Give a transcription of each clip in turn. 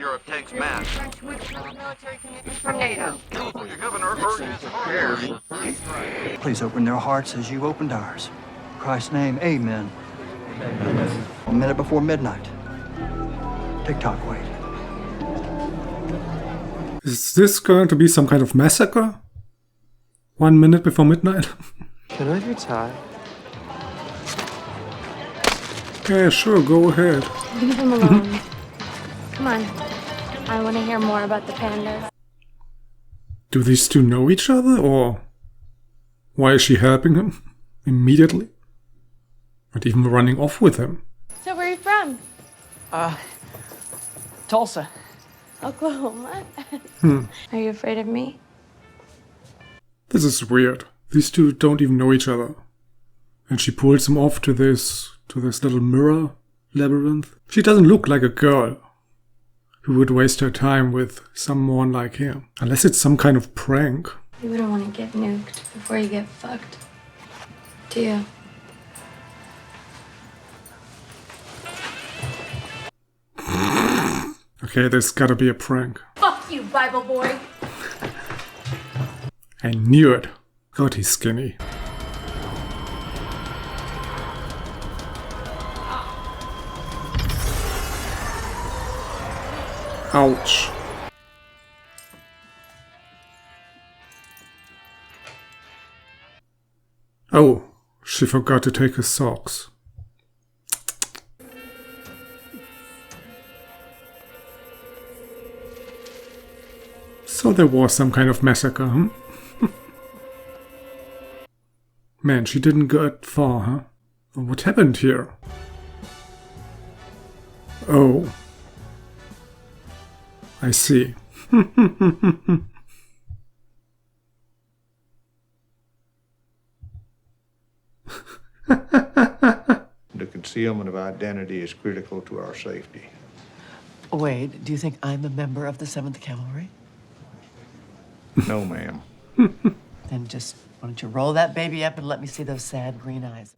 Europe takes mass. Military commitment from NATO. California governor urges hard. Please open their hearts as you opened ours. In Christ's name, amen. A minute before midnight. Tick-tock, wait. Is this going to be some kind of massacre? 1 minute before midnight? Can I have your tie? Yeah, sure, go ahead. Leave him alone. Come on. I want to hear more about the pandas. Do these two know each other, or why is she helping him immediately? Not even running off with him. So where are you from? Tulsa. Oklahoma. Are you afraid of me? This is weird. These two don't even know each other. And she pulls him off to this little mirror labyrinth. She doesn't look like a girl who would waste her time with someone like him. Unless it's some kind of prank. You wouldn't want to get nuked before you get fucked. Do you? Okay, there's gotta be a prank. Fuck you, Bible boy! I knew it. God, he's skinny. Ouch. Oh, she forgot to take her socks. So there was some kind of massacre, huh? Man, she didn't get far, huh? What happened here? Oh. I see. The concealment of identity is critical to our safety. Wade, do you think I'm a member of the 7th Cavalry? No, ma'am. Then just, why don't you roll that baby up and let me see those sad green eyes.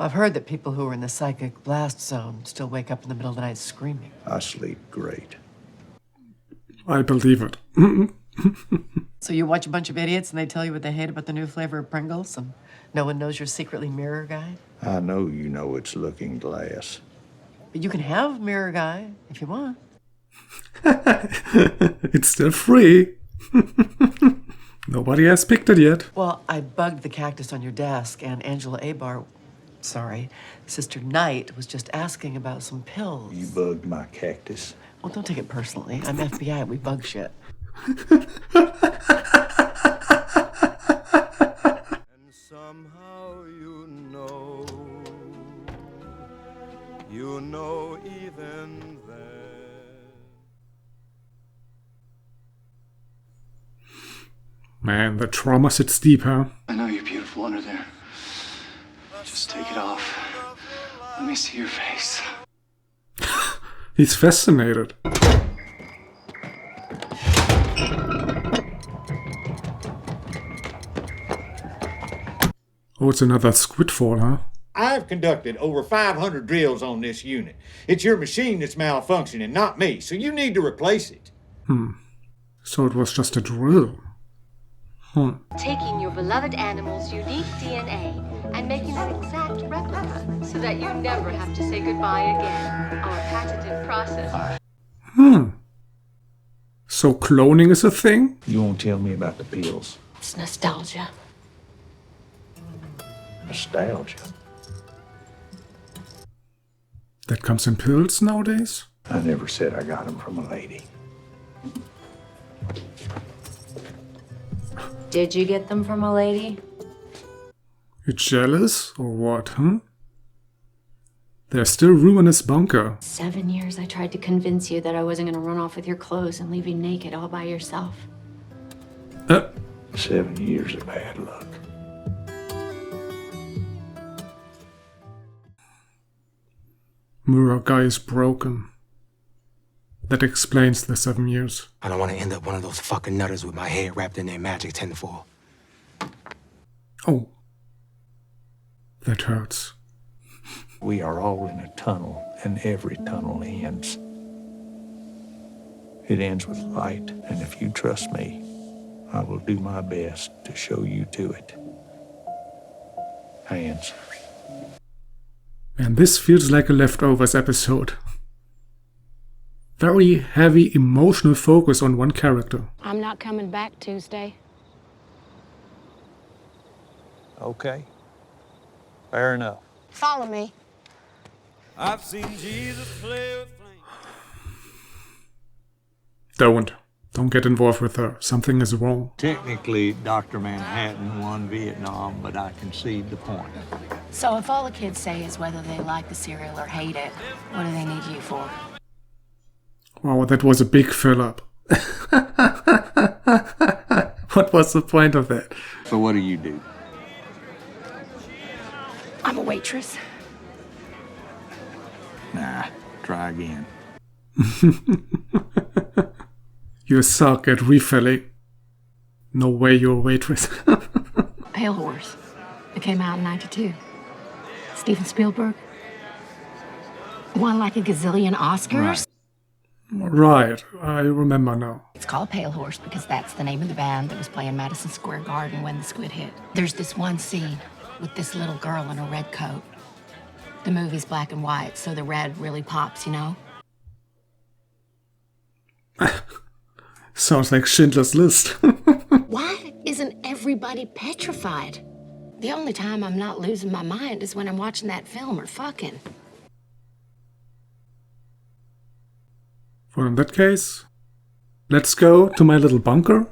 I've heard that people who are in the psychic blast zone still wake up in the middle of the night screaming. I sleep great. I believe it. So you watch a bunch of idiots and they tell you what they hate about the new flavor of Pringles, and no one knows you're secretly Mirror Guy? I know you know it's Looking Glass. But you can have Mirror Guy if you want. It's still free. Nobody has picked it yet. Well, I bugged the cactus on your desk, and Angela Sister Knight was just asking about some pills. You bugged my cactus. Well, don't take it personally. I'm FBI. We bug shit. And somehow you know even then. Man, the trauma sits deep, huh? I know you're beautiful under there. Just take it off. Let me see your face. He's fascinated. Oh, it's another squidfall, huh? I've conducted over 500 drills on this unit. It's your machine that's malfunctioning, not me, so you need to replace it. So it was just a drill. Taking your beloved animal's unique DNA and making an exact replica so that you never have to say goodbye again. Our patented process. So cloning is a thing? You won't tell me about the pills. It's nostalgia. Nostalgia. That comes in pills nowadays? I never said I got them from a lady. Did you get them from a lady? You jealous or what, huh? There's still room in his bunker. 7 years I tried to convince you that I wasn't gonna run off with your clothes and leave you naked all by yourself. 7 years of bad luck. Mirror Guy is broken. That explains the 7 years. I don't want to end up one of those fucking nutters with my head wrapped in their magic tinfoil. Oh. That hurts. We are all in a tunnel, and every tunnel ends. It ends with light, and if you trust me, I will do my best to show you to it. Hands. And this feels like a Leftovers episode. Very heavy emotional focus on one character. I'm not coming back Tuesday. Okay. Fair enough. Follow me. I've seen Jesus play with flames. Don't get involved with her. Something is wrong. Technically, Dr. Manhattan won Vietnam, but I concede the point. So if all the kids say is whether they like the cereal or hate it, what do they need you for? Wow, that was a big fill-up. What was the point of that? So what do you do? I'm a waitress. Nah, try again. You suck at refilling. No way you're a waitress. Pale Horse. It came out in '92. Steven Spielberg. Won like a gazillion Oscars. Right, I remember now. It's called Pale Horse because that's the name of the band that was playing Madison Square Garden when the squid hit. There's this one scene with this little girl in a red coat. The movie's black and white, so the red really pops, you know? Sounds like Schindler's List. Why isn't everybody petrified? The only time I'm not losing my mind is when I'm watching that film or fucking. Well, in that case, let's go to my little bunker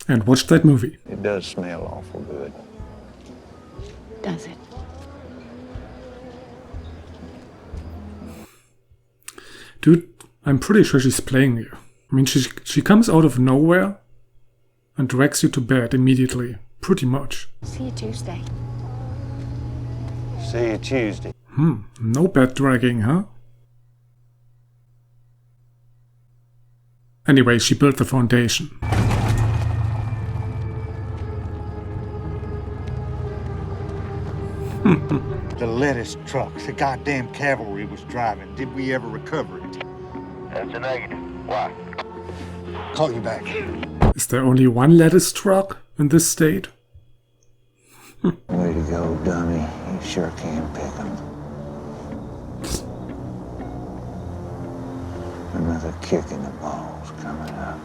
and watch that movie. It does smell awful good. Does it? Dude, I'm pretty sure she's playing you. I mean, she comes out of nowhere and drags you to bed immediately. Pretty much. See you Tuesday. See you Tuesday. No bed dragging, huh? Anyway, she built the foundation. The lettuce truck, the goddamn cavalry was driving. Did we ever recover it? That's a negative. Why? Call you back. Is there only one lettuce truck in this state? Way to go, dummy. You sure can pick 'em. Another kick in the balls coming up.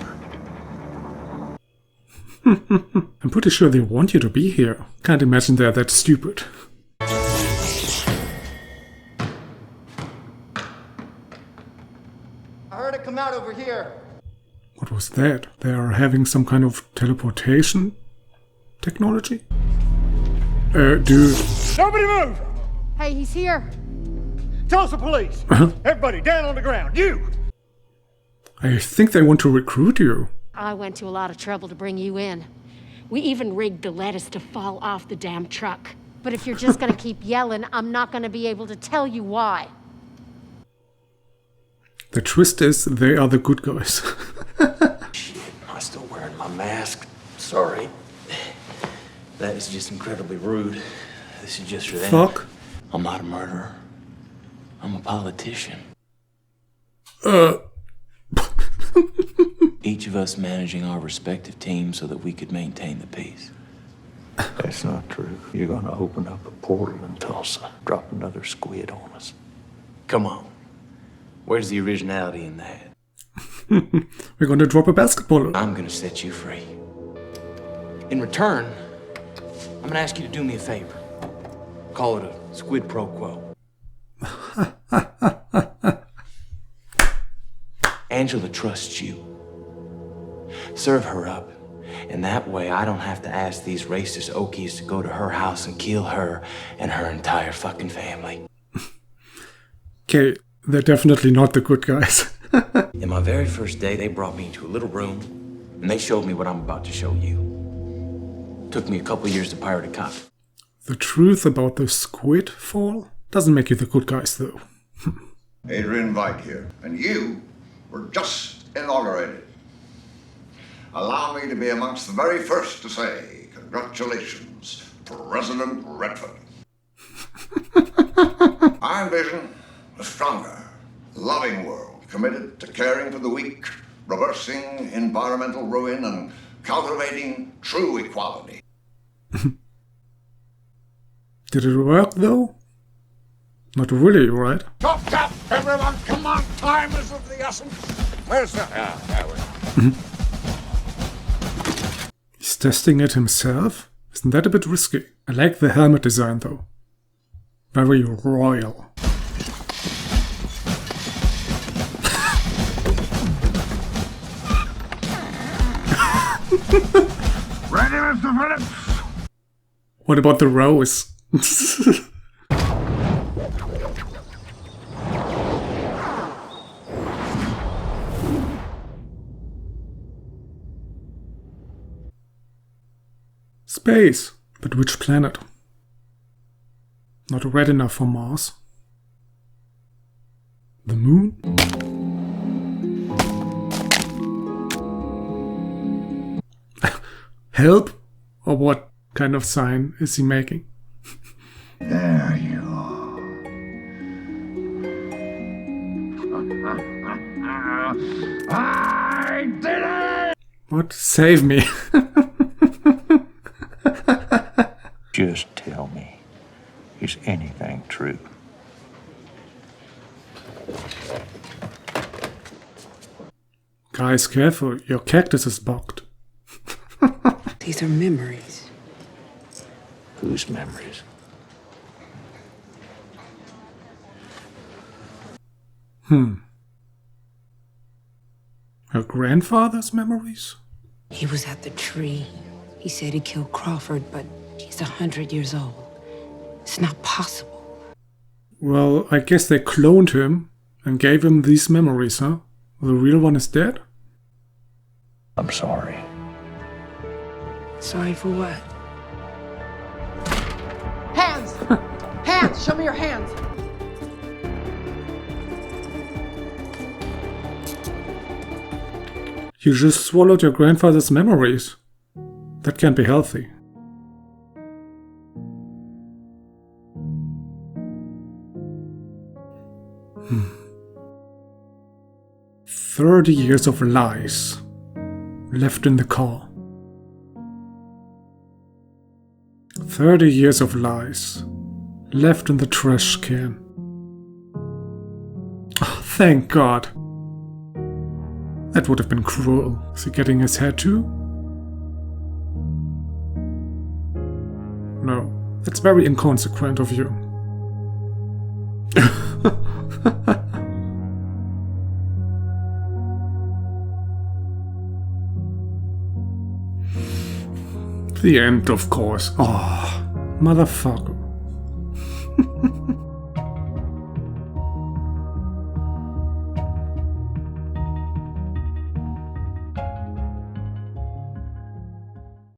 I'm pretty sure they want you to be here. Can't imagine they're that stupid. I heard it come out over here. What was that? They are having some kind of teleportation technology? Dude. Nobody move! Hey, he's here. Tell us the police. Everybody down on the ground. You! I think they want to recruit you. I went to a lot of trouble to bring you in. We even rigged the lettuce to fall off the damn truck. But if you're just gonna keep yelling, I'm not gonna be able to tell you why. The twist is they are the good guys. Shit, I'm still wearing my mask. Sorry. That is just incredibly rude. This is just for them. Fuck. I'm not a murderer. I'm a politician. Each of us managing our respective teams so that we could maintain the peace. That's not true. You're gonna open up a portal in Tulsa, drop another squid on us. Come on. Where's the originality in that? We're gonna drop a basketball. I'm gonna set you free. In return, I'm gonna ask you to do me a favor. Call it a squid pro quo. Angela trusts you. Serve her up. And that way I don't have to ask these racist Okies to go to her house and kill her and her entire fucking family. Okay, they're definitely not the good guys. In my very first day, they brought me into a little room and they showed me what I'm about to show you. Took me a couple years to pirate a copy. The truth about the squid fall doesn't make you the good guys, though. Adrian Vike here, and you were just inaugurated. Allow me to be amongst the very first to say, congratulations, President Redford. I envision a stronger, loving world committed to caring for the weak, reversing environmental ruin, and cultivating true equality. Did it work though? Not really, right? Top, everyone, come on! Time is of the essence. Where's the... there we are. He's testing it himself? Isn't that a bit risky? I like the helmet design though. Very royal. Ready, Mr. Phillips? What about the rose? Space. But which planet? Not red enough for Mars. The moon? Help? Or what kind of sign is he making? There you are. I did it! What? Save me. Just tell me, is anything true? Guys, careful, your cactus is bugged. These are memories. Whose memories? Her grandfather's memories? He was at the tree. He said he killed Crawford, but he's 100 years old. It's not possible. Well, I guess they cloned him and gave him these memories, huh? The real one is dead? I'm sorry. Sorry for what? Hands! Hands! Show me your hands! You just swallowed your grandfather's memories. That can't be healthy. Hmm. 30 years of lies left in the car. 30 years of lies left in the trash can. Oh, thank God. That would have been cruel. Is he getting his head too? No, that's very inconsequent of you. The end, of course. Oh, motherfucker.